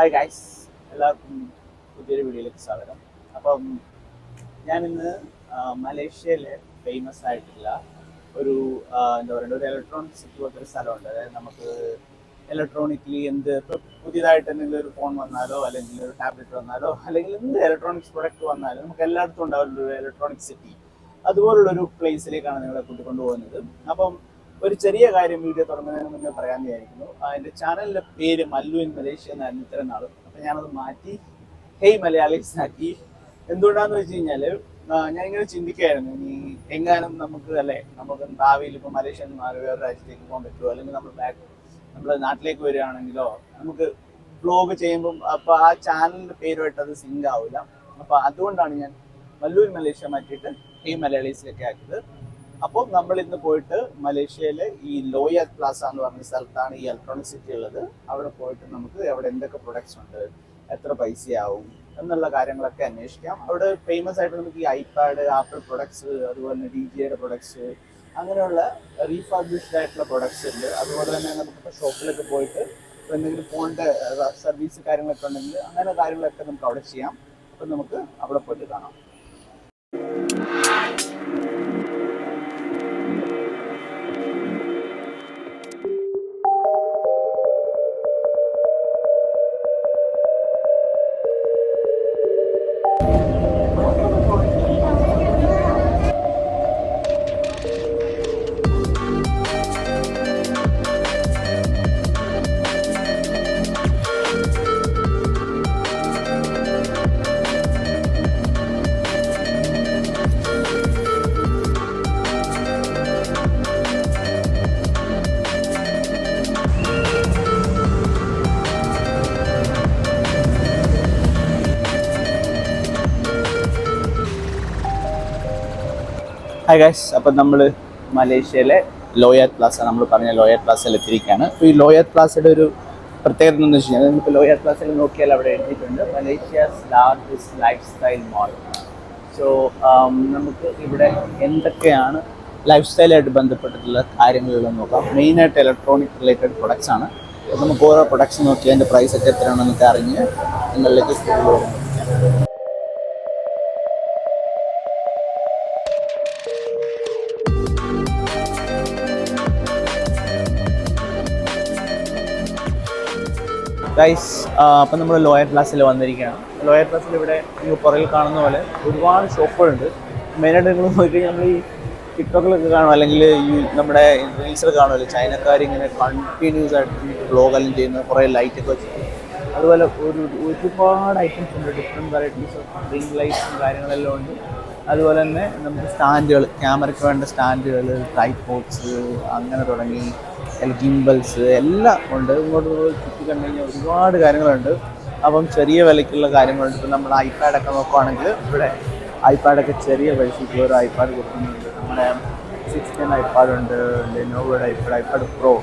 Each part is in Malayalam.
ഹായ് ഗൈസ്, എല്ലാവർക്കും പുതിയൊരു വീഡിയോയിലേക്ക് സ്വാഗതം. അപ്പം ഞാനിന്ന് മലേഷ്യയിലെ ഫേമസ് ആയിട്ടുള്ള ഒരു എന്താ പറയുക ഒരു ഇലക്ട്രോണിക് സിറ്റി പോലത്തെ ഒരു സ്ഥലമുണ്ട്. അതായത് നമുക്ക് ഇലക്ട്രോണിക്കലി ഇപ്പോൾ പുതിയതായിട്ട് എന്തെങ്കിലും ഒരു ഫോൺ വന്നാലോ അല്ലെങ്കിൽ ഒരു ടാബ്ലറ്റ് വന്നാലോ അല്ലെങ്കിൽ എന്ത് ഇലക്ട്രോണിക്സ് പ്രൊഡക്റ്റ് വന്നാലും നമുക്ക് എല്ലായിടത്തും ഉണ്ടാവും ഒരു ഇലക്ട്രോണിക് സിറ്റി. അതുപോലുള്ളൊരു പ്ലേസിലേക്കാണ് നിങ്ങളെ കൂട്ടിക്കൊണ്ടുപോകുന്നത്. അപ്പം ഒരു ചെറിയ കാര്യം വീഡിയോ തുടങ്ങുന്നതിന് മുന്നേ പറയാൻ വിചാരിക്കുന്നു. എൻ്റെ ചാനലിൻ്റെ പേര് മല്ലു ഇൻ മലേഷ്യ എന്നായിരുന്നു ഇത്രയും നാളും. അപ്പം ഞാനത് മാറ്റി ഹേയ് മലയാളീസ് ആക്കി. എന്തുകൊണ്ടാന്ന് വെച്ച് കഴിഞ്ഞാൽ ഞാൻ ഇങ്ങനെ ചിന്തിക്കുകയായിരുന്നു, ഇനി എങ്ങാനും നമുക്ക് ഭാവിയിൽ ഇപ്പോൾ മലേഷ്യ മാറി വേറെ രാജ്യത്തേക്ക് പോകാൻ പറ്റുമോ, അല്ലെങ്കിൽ നമ്മുടെ നാട്ടിലേക്ക് വരികയാണെങ്കിലോ നമുക്ക് വ്ലോഗ് ചെയ്യുമ്പം അപ്പോൾ ആ ചാനലിൻ്റെ പേരുമായിട്ട് അത് സിങ്ക് ആവില്ല. അപ്പോൾ അതുകൊണ്ടാണ് ഞാൻ മല്ലു ഇൻ മലേഷ്യ മാറ്റിയിട്ട് ഹേയ് മലയാളീസിലേക്ക് ആക്കിയത്. അപ്പോൾ നമ്മൾ ഇന്ന് പോയിട്ട് മലേഷ്യയിലെ ഈ ലോയർ പ്ലാസ എന്ന് പറഞ്ഞ സ്ഥലത്താണ് ഈ ഇലക്ട്രോണിക് സിറ്റി ഉള്ളത്. അവിടെ പോയിട്ട് നമുക്ക് അവിടെ എന്തൊക്കെ പ്രൊഡക്ട്സ് ഉണ്ട്, എത്ര പൈസയാവും എന്നുള്ള കാര്യങ്ങളൊക്കെ അന്വേഷിക്കാം. അവിടെ ഫേമസ് ആയിട്ട് നമുക്ക് ഈ ഐപാഡ്, ആപ്പിൾ പ്രൊഡക്ട്സ്, അതുപോലെ തന്നെ DJയുടെ പ്രൊഡക്ട്സ്, അങ്ങനെയുള്ള റീഫർബിഷ്ഡ് ആയിട്ടുള്ള പ്രൊഡക്ട്സ് ഉണ്ട്. അതുപോലെ തന്നെ നമുക്കിപ്പോൾ ഷോപ്പിലൊക്കെ പോയിട്ട് എന്തെങ്കിലും ഫോണിൻ്റെ സർവീസ് കാര്യങ്ങളൊക്കെ ഉണ്ടെങ്കിൽ അങ്ങനെ കാര്യങ്ങളൊക്കെ നമുക്ക് അവിടെ ചെയ്യാം. അപ്പം നമുക്ക് അവിടെ പോയിട്ട് കാണാം. ഹായ് ഗൈസ്, അപ്പം നമ്മൾ മലേഷ്യയിലെ ലോയർ പ്ലാസ, നമ്മൾ പറഞ്ഞ ലോയർ പ്ലാസയിൽ എത്തിയിരിക്കുകയാണ്. അപ്പോൾ ഈ ലോയർ പ്ലാസയുടെ ഒരു പ്രത്യേകത എന്ന് വെച്ച് കഴിഞ്ഞാൽ നമുക്ക് ലോയർ പ്ലാസയിൽ നോക്കിയാൽ അവിടെ എഴുതിയിട്ടുണ്ട് മലേഷ്യാസ് ലാർജസ്റ്റ് ലൈഫ് സ്റ്റൈൽ മോൾ. സോ നമുക്ക് ഇവിടെ എന്തൊക്കെയാണ് ലൈഫ് സ്റ്റൈലായിട്ട് ബന്ധപ്പെട്ടിട്ടുള്ള കാര്യങ്ങളുള്ളതെന്ന് നോക്കാം. മെയിനായിട്ട് ഇലക്ട്രോണിക് റിലേറ്റഡ് പ്രൊഡക്ട്സ് ആണ്. അപ്പോൾ നമുക്ക് ഓരോ പ്രൊഡക്ട്സ് നോക്കി അതിൻ്റെ പ്രൈസ് ഒക്കെ എത്രയാണെന്നൊക്കെ അറിഞ്ഞ് നിങ്ങളിലേക്ക് കൊണ്ടുപോകും. ഗൈസ്, അപ്പം നമ്മൾ ലോയർ പ്ലാസിൽ വന്നിരിക്കുകയാണ്. ലോയർ പ്ലാസിൽ ഇവിടെ നിങ്ങൾ പുറകിൽ കാണുന്ന പോലെ ഒരുപാട് ഷോപ്പുകളുണ്ട്. മെയിനായിട്ട് നിങ്ങൾ നോക്കിക്കഴിഞ്ഞാൽ നമ്മൾ ഈ ടിക്ടോക്കിലൊക്കെ കാണും, അല്ലെങ്കിൽ ഈ നമ്മുടെ റീൽസിൽ കാണുമല്ലോ, ചൈനക്കാർ ഇങ്ങനെ കണ്ടിന്യൂസ് ആയിട്ട് വ്ലോഗെല്ലാം ചെയ്യുന്ന കുറേ ലൈറ്റൊക്കെ വെച്ചിട്ട്. അതുപോലെ ഒരുപാട് ഐറ്റംസ് ഉണ്ട്, ഡിഫറെൻറ്റ് വെറൈറ്റീസ് ഓഫ് റിംഗ് ലൈറ്റ്സും കാര്യങ്ങളെല്ലാം ഉണ്ട്. അതുപോലെ തന്നെ നമുക്ക് സ്റ്റാൻഡുകൾ, ക്യാമറയ്ക്ക് വേണ്ട സ്റ്റാൻഡുകൾ, ട്രൈപോഡ്സ്, അങ്ങനെ തുടങ്ങി ഗിംബൽസ് എല്ലാം ഉണ്ട്. ഇങ്ങോട്ട് ചുറ്റി കണ്ടു കഴിഞ്ഞാൽ ഒരുപാട് കാര്യങ്ങളുണ്ട്. അപ്പം ചെറിയ വിലയ്ക്കുള്ള കാര്യങ്ങളുണ്ട്. ഇപ്പം നമ്മൾ ഐപാഡൊക്കെ നോക്കുകയാണെങ്കിൽ ഇവിടെ ഐപാഡൊക്കെ ചെറിയ പൈസയ്ക്ക് ഒരു ഐപാഡ് കൊടുക്കുന്നുണ്ട്. നമ്മുടെ 16 ഐപാഡ് ഉണ്ട്, ലെനോവോയുടെ iPad pro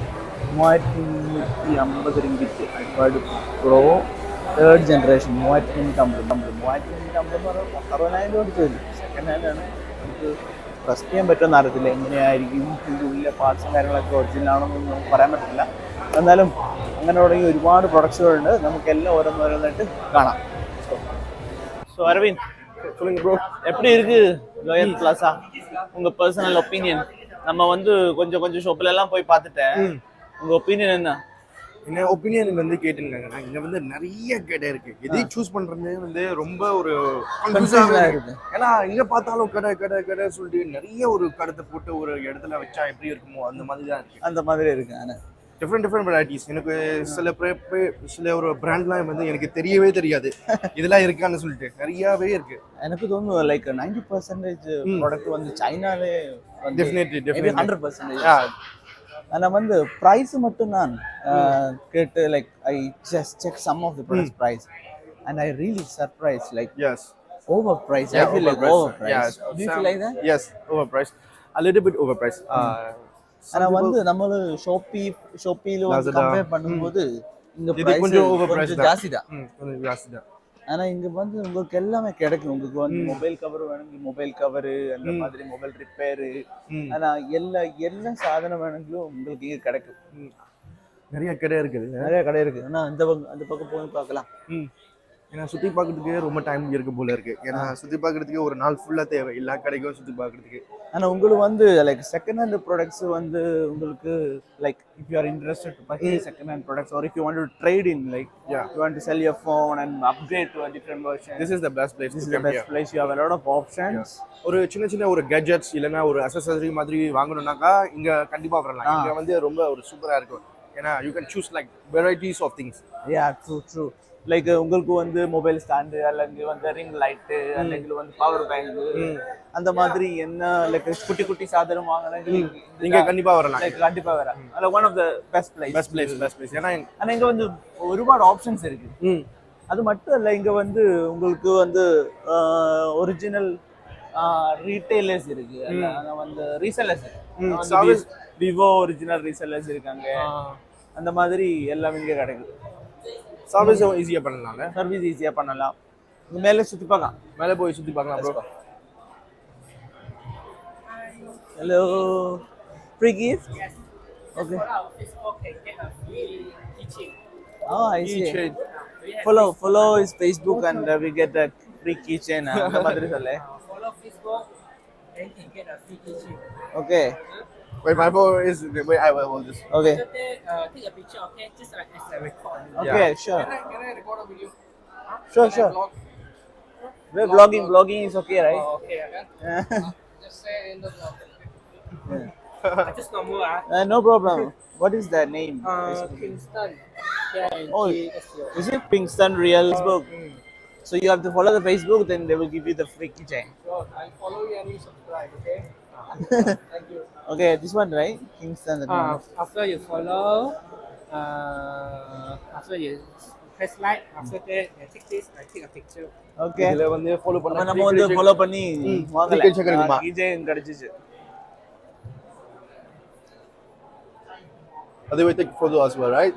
350 ringgit iPad pro 3rd generation 3550 എന്ന് പറഞ്ഞാൽ 60,000 രൂപ വരും. സെക്കൻഡ് ഹാൻഡാണ്. നമുക്ക് ട്രസ്റ്റ് ചെയ്യാൻ പറ്റുമെന്ന് അറിയത്തില്ല, എങ്ങനെയായിരിക്കും ഇതിൻ്റെ ഉള്ളിലെ പാർട്സും കാര്യങ്ങളൊക്കെ ഒറിജിനൽ ആണെന്നൊന്നും നമുക്ക് പറയാൻ പറ്റില്ല. എന്നാലും അങ്ങനെ തുടങ്ങി ഒരുപാട് പ്രൊഡക്ട്സുകളുണ്ട്. നമുക്കെല്ലാം ഓരോന്നോരോന്നായിട്ട് കാണാം. ஸோ அரவிந்த், சொல்லுங்க ப்ரோ, எப்படி இருக்கு லோயர் பிளாசா? உங்க பர்சனல் ஒப்பீனியன். நம்ம கொஞ்சம் கொஞ்சம் ஷாப்ல எல்லாம் போய் பார்த்துட்டேன். உங்க ஒப்பீனியன் என்ன? என்ன ஒப்பீனியன் கேட்டுருக்காங்க. இங்க நிறைய கடை இருக்கு. எதை சூஸ் பண்றது ரொம்ப ஒரு கன்ஃபியூஸா இருக்கு. ஏன்னா இங்க பார்த்தாலும் கடை கடை கடை சொல்லிட்டு நிறைய ஒரு கடத்தை போட்டு ஒரு இடத்துல வச்சா எப்படி இருக்குமோ அந்த மாதிரி தான் இருக்கு. அந்த மாதிரி இருக்கு. ஆனா டிஃப்ரெண்ட் வெரைட்டிஸ். எனக்கு சில ஒரு பிராண்ட்லாம் எனக்கு தெரியவே தெரியாது இதெல்லாம் இருக்கான்னு சொல்லிட்டு நிறையவே இருக்கு. எனக்கு தோணுது லைக் 90% ப்ராடக்ட் சைனாலே டெஃபினெட்லி 100%. ஆனால் ப்ரைஸ் மட்டும் நான் கேட்டு like I just check some of the products price and I really surprise like yes overpriced. I feel like overpriced. Do you feel like that? Yes, overpriced, a little bit overpriced. ஆனா நம்ம ஷோப்பில கம்பேர் பண்ணும்போது இங்க இது பிரைஸ் கொஞ்சம் overpriced ஜாஸ்தி தான். கொஞ்சம் ஜாஸ்தி தான். ஆனா இங்க உங்களுக்கு எல்லாமே கிடைக்கும். உங்களுக்கு மொபைல் கவர் வேணுங்க, மொபைல் கவர், அந்த மாதிரி மொபைல் ரிப்பேர், ஆனா எல்லா சாதனம் வேணுங்களும் உங்களுக்கு இங்க கிடைக்கும். நிறைய கடை இருக்குது. நிறைய கடை இருக்கு. ஆனா அந்த பக்கம் போய் பார்க்கலாம். ஏன்னா சுற்றி பார்க்கறதுக்கே ரொம்ப டைம் இருக்கு போல இருக்கு. ஏன்னா சுற்றி பார்க்கறதுக்கே ஒரு நாள் ஃபுல்லாக தேவை எல்லா கடைக்கும் சுற்றி பார்க்கறதுக்கு. ஆனா உங்களுக்கு வந்து லைக் செகண்ட் ஹேண்ட் ப்ராடக்ட்ஸ் வந்து உங்களுக்கு like if you are interested to purchase second hand products or if you want to trade in like you want to sell your phone and upgrade to a different version, this is the best place. this is the best place. You have a lot of options. ஒரு சின்ன ஒரு கேட்ஜெட்ஸ் இல்லைன்னா ஒரு அக்சசரி மாதிரி வாங்கணும்னாக்கா இங்க கண்டிப்பா வரலாம். இங்க வந்து ரொம்ப ஒரு சூப்பரா இருக்கும். ஏன்னா you can choose like varieties of things. Yeah, true. Like உங்களுக்கு வந்து மொபைல் ஸ்டாண்டு அல்லது வந்து ரிங் லைட்டு அல்லது வந்து பவர் பேங்க் அந்த மாதிரி என்ன லைக் குட்டி சாதனம் வாங்கினா நீங்க கண்டிப்பா வரலாம். லைக் கண்டிப்பா வரலாம். அது one of the best place. ஏன்னா இங்க வந்து ஒருபாடு ஆப்ஷன்ஸ் இருக்கு. அது மட்டும் இல்ல, இங்க வந்து உங்களுக்கு வந்து ஒரிஜினல் ரீட்டைலர்ஸ் இருக்கு, வந்து ரீசெல்லர்ஸ் இருக்கு. விவோ ஒரிஜினல் ரீசெல்லர்ஸ் இருக்காங்க. அந்த மாதிரி எல்லாமே இங்க கிடைக்குது. சர்வீஸ் ஈஸியா பண்ணலாம். சர்வீஸ் ஈஸியா பண்ணலாம். மேலே சுத்தி பார்க்கலாம். மேலே போய் சுத்தி பார்க்கலாம் bro. Hello. Free gift? Yes. Okay. For our Facebook can get a free keychain. Oh, I see. Follow his Facebook and we get a free keychain. அந்த மாதிரி சொல்லே. Follow Facebook and can get a free keychain. Okay. Wait, my phone is. Wait, I will hold this. Okay. So take a picture, okay? Just like as a record. Okay, sure. Can I record a video? Sure. We're vlogging is okay, right? Oh, okay. Just say in the vlog. Just normal, No problem. What is the name? Kingston. Oh, is it Kingston Real Facebook? So you have to follow the Facebook, then they will give you the free keychain. Sure, I'll follow you and you subscribe, okay? Thank you. Okay, this one, right? Kingston. After you follow, after you press like, after that, I take this, I take a picture. Okay. இதுல வந்து ஃபாலோ அப்ப பண்ணா நம்ம வந்து ஃபாலோ பண்ணி வாங்கலாம். keychain கிடைக்குமா? keychain கிடைச்சிச்சு. They will take photo as well, right?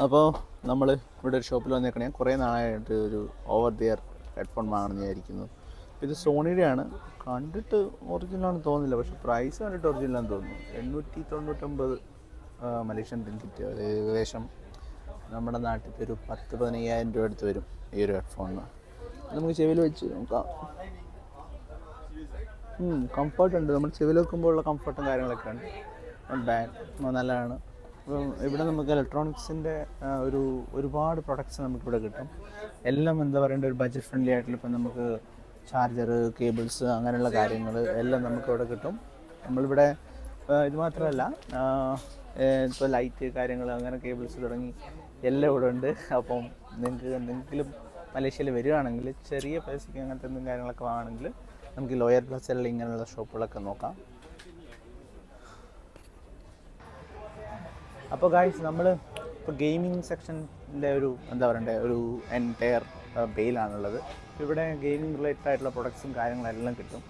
അപ്പോൾ നമ്മൾ ഇവിടെ ഒരു ഷോപ്പിൽ വന്നേക്കണേ കുറേ നാളായിട്ട് ഒരു ഓവർ ദിയർ ഹെഡ്ഫോൺ വാങ്ങണമെന്ന് വിചാരിക്കുന്നു. ഇത് സോണിയുടെയാണ്. കണ്ടിട്ട് ഒറിജിനലാണെന്ന് തോന്നുന്നില്ല, പക്ഷെ പ്രൈസ് കണ്ടിട്ട് ഒറിജിനലാണെന്ന് തോന്നുന്നു. 899 മലേഷ്യൻ റിംഗിറ്റ്, ഏകദേശം നമ്മുടെ നാട്ടിൽ ഒരു 10-15,000 രൂപ അടുത്ത് വരും ഈ ഒരു ഹെഡ്ഫോണിന്. നമുക്ക് ചെവിയിൽ വെച്ച് നോക്കാം. കംഫർട്ട് ഉണ്ട്, നമ്മൾ ചെവിയിൽ വെക്കുമ്പോൾ ഉള്ള കംഫർട്ടും കാര്യങ്ങളൊക്കെ ഉണ്ട്. നോട്ട് ബാഡ്, നല്ലതാണ്. അപ്പം ഇവിടെ നമുക്ക് ഇലക്ട്രോണിക്സിൻ്റെ ഒരുപാട് പ്രൊഡക്ട്സ് നമുക്കിവിടെ കിട്ടും. എല്ലാം എന്താ പറയേണ്ട ഒരു ബഡ്ജറ്റ് ഫ്രണ്ട്ലി ആയിട്ടുള്ള ഇപ്പം നമുക്ക് ചാർജർ, കേബിൾസ്, അങ്ങനെയുള്ള കാര്യങ്ങൾ എല്ലാം നമുക്കിവിടെ കിട്ടും. നമ്മളിവിടെ ഇത് മാത്രമല്ല, ഇപ്പോൾ ലൈറ്റ് കാര്യങ്ങൾ, അങ്ങനെ കേബിൾസ് തുടങ്ങി എല്ലാം ഇവിടെ ഉണ്ട്. അപ്പം നിങ്ങൾക്ക് എന്തെങ്കിലും മലേഷ്യയിൽ വരികയാണെങ്കിൽ ചെറിയ പൈസയ്ക്ക് അങ്ങനത്തെ എന്തെങ്കിലും കാര്യങ്ങളൊക്കെ വാങ്ങണമെങ്കിൽ നമുക്ക് ലോയർ പ്ലസിലുള്ള ഇങ്ങനെയുള്ള ഷോപ്പുകളൊക്കെ നോക്കാം. അപ്പോൾ ഗായ്സ്, നമ്മൾ ഇപ്പോൾ ഗെയിമിംഗ് സെക്ഷൻ്റെ ഒരു എന്താ പറയണ്ടേ ഒരു എൻറ്റയർ ബെയിലാണുള്ളത്. ഇവിടെ ഗെയിമിംഗ് റിലേറ്റഡ് ആയിട്ടുള്ള പ്രൊഡക്ട്സും കാര്യങ്ങളെല്ലാം കിട്ടും.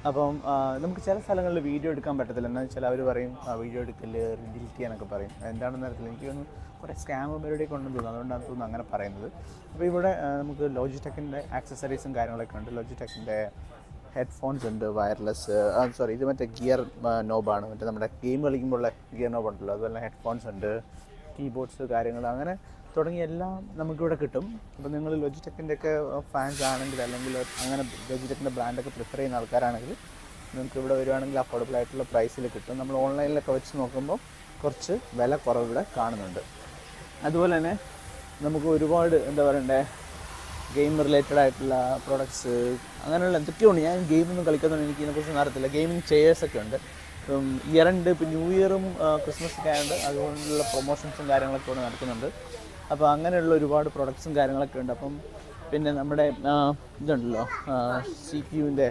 അപ്പം നമുക്ക് ചില സ്ഥലങ്ങളിൽ വീഡിയോ എടുക്കാൻ പറ്റത്തില്ല. എന്താണെന്ന് വെച്ചാൽ അവർ പറയും വീഡിയോ എടുക്കല് ഡിലീറ്റ് ചെയ്യാനൊക്കെ പറയും. എന്താണെന്ന് അറിയത്തില്ല, എനിക്ക് തോന്നുന്നു കുറേ സ്കാം പരിപാടിയൊക്കെ ഉണ്ടെന്ന് തോന്നുന്നു, അതുകൊണ്ടാണ് തോന്നുന്നു അങ്ങനെ പറയുന്നത്. അപ്പോൾ ഇവിടെ നമുക്ക് ലോജിടെക്കിൻ്റെ ആക്സസറീസും കാര്യങ്ങളൊക്കെ ഉണ്ട്. ലോജിടെക്കിൻ്റെ ഹെഡ്ഫോൺസ് ഉണ്ട്, വയർലെസ്, സോറി ഇത് മറ്റേ ഗിയർ നോബാണ്, മറ്റേ നമ്മുടെ ഗെയിം കളിക്കുമ്പോഴുള്ള ഗിയർ നോബ് ഉണ്ടല്ലോ, അതുപോലെ ഹെഡ്ഫോൺസ് ഉണ്ട്, കീബോർഡ്സ് കാര്യങ്ങൾ, അങ്ങനെ തുടങ്ങിയ എല്ലാം നമുക്കിവിടെ കിട്ടും. അപ്പോൾ നിങ്ങൾ ലോജിടെക്കിൻ്റെ ഒക്കെ ഫാൻസ് ആണെങ്കിൽ, അല്ലെങ്കിൽ അങ്ങനെ ലോജിടെക്കിൻ്റെ ബ്രാൻഡൊക്കെ പ്രിഫർ ചെയ്യുന്ന ആൾക്കാരാണെങ്കിൽ നിങ്ങൾക്ക് ഇവിടെ വരുവാണെങ്കിൽ അഫോർഡബിൾ ആയിട്ടുള്ള പ്രൈസിൽ കിട്ടും. നമ്മൾ ഓൺലൈനിലൊക്കെ വെച്ച് നോക്കുമ്പോൾ കുറച്ച് വില കുറവ് ഇവിടെ കാണുന്നുണ്ട്. അതുപോലെ തന്നെ നമുക്ക് ഒരുപാട് എന്താ പറയണ്ടേ ഗെയിം റിലേറ്റഡ് ആയിട്ടുള്ള പ്രോഡക്ട്സ് അങ്ങനെയുള്ള എന്തൊക്കെയുണ്ട്. ഞാൻ ഗെയിമൊന്നും കളിക്കാത്തതുകൊണ്ട് എനിക്ക് ഇതിനെക്കുറിച്ചൊന്നും അറിയത്തില്ല. ഗെയിമിംഗ് ചെയേഴ്സൊക്കെ ഉണ്ട്. ഇപ്പം ഇയർ ഉണ്ട്, ഇപ്പം ന്യൂ ഇയറും ക്രിസ്മസൊക്കെ ആയതുകൊണ്ട് അതുകൊണ്ടുള്ള പ്രൊമോഷൻസും കാര്യങ്ങളൊക്കെ ഇവിടെ നടക്കുന്നുണ്ട്. അപ്പോൾ അങ്ങനെയുള്ള ഒരുപാട് പ്രൊഡക്ട്സും കാര്യങ്ങളൊക്കെ ഉണ്ട്. അപ്പം പിന്നെ നമ്മുടെ ഇതുണ്ടല്ലോ CPU-ൻ്റെ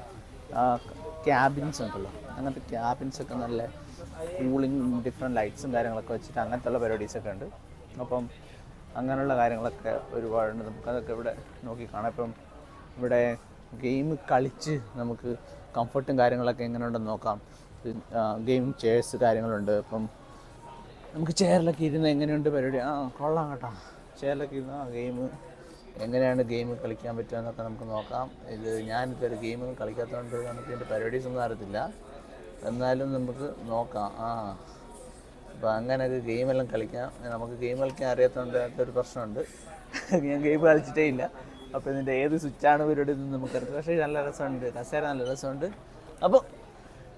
ക്യാബിൻസ് ഉണ്ടല്ലോ, അങ്ങനത്തെ ക്യാബിൻസൊക്കെ നല്ല കൂളിങ് ഡിഫറെൻറ്റ് ലൈറ്റ്സും കാര്യങ്ങളൊക്കെ വെച്ചിട്ട് അങ്ങനത്തെ പരിപാടീസൊക്കെ ഉണ്ട്. അപ്പം അങ്ങനെയുള്ള കാര്യങ്ങളൊക്കെ ഒരുപാടുണ്ട്. നമുക്കതൊക്കെ ഇവിടെ നോക്കി കാണാം. ഇപ്പം ഇവിടെ ഗെയിം കളിച്ച് നമുക്ക് കംഫർട്ടും കാര്യങ്ങളൊക്കെ എങ്ങനെയുണ്ടെന്ന് നോക്കാം. ഗെയിമിംഗ് ചെയർസ് കാര്യങ്ങളുണ്ട്. ഇപ്പം നമുക്ക് ചെയറിലൊക്കെ ഇരുന്ന് എങ്ങനെയുണ്ട് പരിപാടി, കൊള്ളാം കേട്ടോ. ചെയറിലൊക്കെ ഇരുന്ന് ഗെയിം എങ്ങനെയാണ് ഗെയിം കളിക്കാൻ പറ്റുക എന്നൊക്കെ നമുക്ക് നോക്കാം. ഇത് ഞാനിതൊരു ഗെയിം കളിക്കാത്തതുകൊണ്ട് നമുക്ക് ഇതിൻ്റെ പരിപാടീസൊന്നും അറിയത്തില്ല, എന്നാലും നമുക്ക് നോക്കാം. അപ്പോൾ അങ്ങനെയൊക്കെ ഗെയിമെല്ലാം കളിക്കാം. നമുക്ക് ഗെയിം കളിക്കാൻ അറിയാത്തതുകൊണ്ട് അതൊരു പ്രശ്നമുണ്ട്. ഞാൻ ഗെയിം കളിച്ചിട്ടേ ഇല്ല. അപ്പോൾ ഇതിൻ്റെ ഏത് സ്വിച്ചാണ് പരിപാടി എന്ന് നമുക്കറിയാം. പക്ഷേ നല്ല രസമുണ്ട്, കസേര നല്ല രസമുണ്ട്. അപ്പോൾ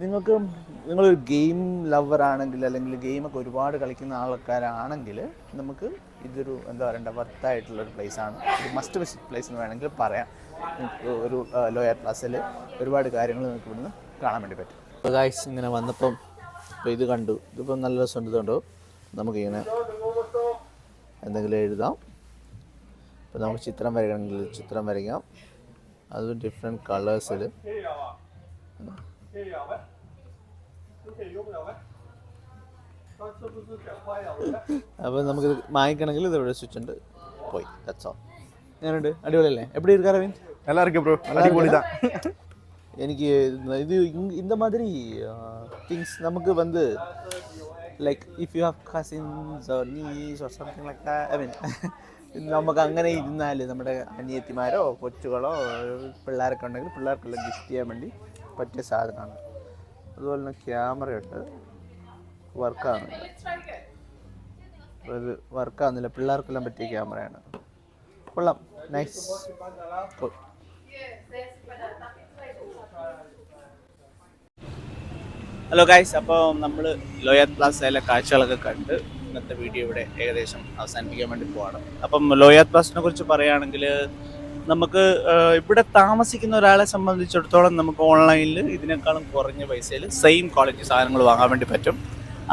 നിങ്ങളൊരു ഗെയിം ലവർ ആണെങ്കിൽ അല്ലെങ്കിൽ ഗെയിമൊക്കെ ഒരുപാട് കളിക്കുന്ന ആൾക്കാരാണെങ്കിൽ നമുക്ക് ഇതൊരു എന്താ പറയണ്ട വർത്തായിട്ടുള്ളൊരു പ്ലേസാണ്. ഒരു മസ്റ്റ് വിസിറ്റ് പ്ലേസ് എന്ന് വേണമെങ്കിൽ പറയാം. നിങ്ങൾക്ക് ഒരു ലോയർ പ്ലാസിൽ ഒരുപാട് കാര്യങ്ങൾ നിങ്ങൾക്ക് ഇവിടുന്ന് കാണാൻ വേണ്ടി പറ്റും. അപ്പോൾ ഗായ്സ് ഇങ്ങനെ വന്നപ്പം ഇപ്പോൾ ഇത് കണ്ടു. ഇതിപ്പം നല്ല രസമുണ്ട്. ഇതുകൊണ്ടോ നമുക്കിങ്ങനെ എന്തെങ്കിലും എഴുതാം. ഇപ്പോൾ നമുക്ക് ചിത്രം വരയ്ക്കണമെങ്കിൽ ചിത്രം വരയ്ക്കാം. അതും ഡിഫറെൻറ്റ് കളേഴ്സിൽ. അപ്പോൾ നമുക്കിത് വാങ്ങിക്കണമെങ്കിൽ ഇതിവിടെ സ്വിച്ച് ഉണ്ട്. പോയി ദാറ്റ്സ് ഓൾ. ഞാനുണ്ട്. അടിപൊളിയല്ലേ? எப்படி இருக்கா அரவிந்த்? நல்லா இருக்கு ப்ரோ. அடிபொலிதான். எனக்கு இது இந்த மாதிரி திங்ஸ் நமக்கு வந்து like if you have cousins or niece or something like that, I mean നമുക്ക് അങ്ങനെ ഇരുന്നാൽ നമ്മുടെ അനിയത്തിമാരോ കൊച്ചുകളോ പിള്ളേരൊക്കെ ഉണ്ടെങ്കിൽ പിള്ളേർക്കെല്ലാം ഗിഫ്റ്റ് ചെയ്യാൻ വേണ്ടി പറ്റിയ സാധനമാണ്. അതുപോലെ തന്നെ ക്യാമറയുണ്ട്. വർക്കാകുന്നില്ല. ഇത് വർക്കാകുന്നില്ല. പിള്ളേർക്കെല്ലാം പറ്റിയ ക്യാമറയാണ്. കൊള്ളാം. നൈസ്. ഹലോ ഗൈസ്, അപ്പോൾ നമ്മൾ ലോയർ പ്ലാസയിലെ കാഴ്ചകളൊക്കെ കണ്ട് ഇന്നത്തെ വീഡിയോ ഇവിടെ ഏകദേശം അവസാനിപ്പിക്കാൻ വേണ്ടി പോവാണ്. അപ്പം ലോയർ പ്ലാസിനെ കുറിച്ച് പറയുകയാണെങ്കിൽ നമുക്ക് ഇവിടെ താമസിക്കുന്ന ഒരാളെ സംബന്ധിച്ചിടത്തോളം നമുക്ക് ഓൺലൈനിൽ ഇതിനേക്കാളും കുറഞ്ഞ പൈസയിൽ സെയിം ക്വാളിറ്റി സാധനങ്ങൾ വാങ്ങാൻ വേണ്ടി പറ്റും.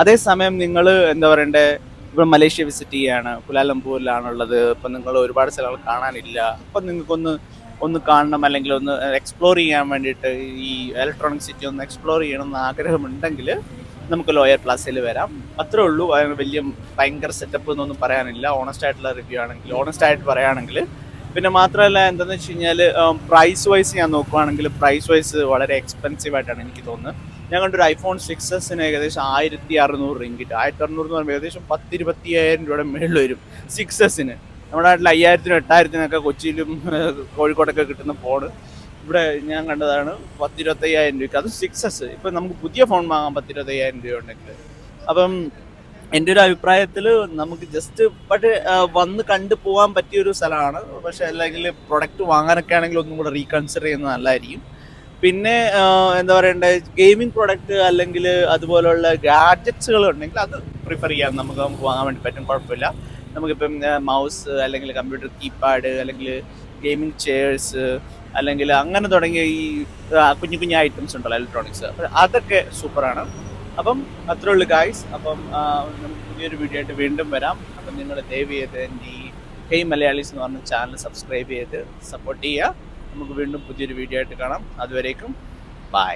അതേസമയം നിങ്ങൾ എന്താ പറയണ്ടേ, ഇപ്പോൾ മലേഷ്യ വിസിറ്റ് ചെയ്യുകയാണ്, കുലാലംപൂരിലാണുള്ളത്. ഇപ്പം നിങ്ങൾ ഒരുപാട് സ്ഥലങ്ങൾ കാണാനില്ല. അപ്പം നിങ്ങൾക്കൊന്ന് കാണണം അല്ലെങ്കിൽ ഒന്ന് എക്സ്പ്ലോർ ചെയ്യാൻ വേണ്ടിയിട്ട് ഈ ഇലക്ട്രോണിക് സിറ്റി ഒന്ന് എക്സ്പ്ലോർ ചെയ്യണമെന്ന് ആഗ്രഹമുണ്ടെങ്കിൽ നമുക്ക് ലോയർ പ്ലാസയിൽ വരാം. അത്രേ ഉള്ളൂ. വലിയ ഭയങ്കര സെറ്റപ്പ് എന്നൊന്നും പറയാനില്ല. ഓണസ്റ്റ് ആയിട്ടുള്ള റിവ്യൂ ആണെങ്കിൽ, ഓണസ്റ്റ് ആയിട്ട് പറയുകയാണെങ്കിൽ. പിന്നെ മാത്രമല്ല എന്താണെന്ന് വെച്ച് കഴിഞ്ഞാൽ പ്രൈസ് വൈസ് ഞാൻ നോക്കുകയാണെങ്കിൽ പ്രൈസ് വൈസ് വളരെ എക്സ്പെൻസീവ് ആയിട്ടാണ് എനിക്ക് തോന്നുന്നത്. ഞാൻ കണ്ടൊരു ഐഫോൺ 6s ഏകദേശം 1600 റിങ്കിറ്റ്. 1600 എന്ന് പറയുമ്പോൾ ഏകദേശം 10,000-20,000 രൂപയുടെ മുകളിൽ വരും 6s. നമ്മുടെ നാട്ടിൽ 5,000-നും 8,000-നും കൊച്ചിയിലും കോഴിക്കോടൊക്കെ കിട്ടുന്ന ഫോണ് ഇവിടെ ഞാൻ കണ്ടതാണ് 10,000-25,000 രൂപയ്ക്ക്. അത് 6s. ഇപ്പം നമുക്ക് പുതിയ ഫോൺ വാങ്ങാം 10,000-20,000 രൂപ ഉണ്ടെങ്കിൽ. അപ്പം എൻ്റെ ഒരു അഭിപ്രായത്തിൽ നമുക്ക് ജസ്റ്റ് പക്ഷേ വന്ന് കണ്ടു പോകാൻ പറ്റിയൊരു സ്ഥലമാണ്. പക്ഷേ അല്ലെങ്കിൽ പ്രൊഡക്റ്റ് വാങ്ങാനൊക്കെ ആണെങ്കിൽ ഒന്നും കൂടെ റീകൺസിഡർ ചെയ്യുന്നത് നല്ലതായിരിക്കും. പിന്നെ എന്താ പറയണ്ടേ, ഗെയിമിംഗ് പ്രൊഡക്റ്റ് അല്ലെങ്കിൽ അതുപോലുള്ള ഗാഡ്ജറ്റ്സുകൾ ഉണ്ടെങ്കിൽ അത് പ്രിഫർ ചെയ്യാൻ നമുക്ക് വാങ്ങാൻ വേണ്ടി പറ്റും. കുഴപ്പമില്ല. നമുക്കിപ്പം മൗസ് അല്ലെങ്കിൽ കമ്പ്യൂട്ടർ കീപാഡ് അല്ലെങ്കിൽ ഗെയിമിംഗ് ചെയർസ് അല്ലെങ്കിൽ അങ്ങനെ തുടങ്ങിയ ഈ കുഞ്ഞു കുഞ്ഞു ഐറ്റംസ് ഉണ്ടല്ലോ ഇലക്ട്രോണിക്സ്, അതൊക്കെ സൂപ്പറാണ്. അപ്പം അത്രേ ഉള്ളൂ ഗായ്സ്. അപ്പം നമുക്ക് പുതിയൊരു വീഡിയോ ആയിട്ട് വീണ്ടും വരാം. അപ്പം നിങ്ങൾ ദയവ് ചെയ്ത് എൻ്റെ ഈ ഹേയ് മലയാളീസ് എന്ന് പറഞ്ഞ ചാനൽ സബ്സ്ക്രൈബ് ചെയ്ത് സപ്പോർട്ട് ചെയ്യുക. നമുക്ക് വീണ്ടും പുതിയൊരു വീഡിയോ ആയിട്ട് കാണാം. അതുവരേക്കും ബൈ.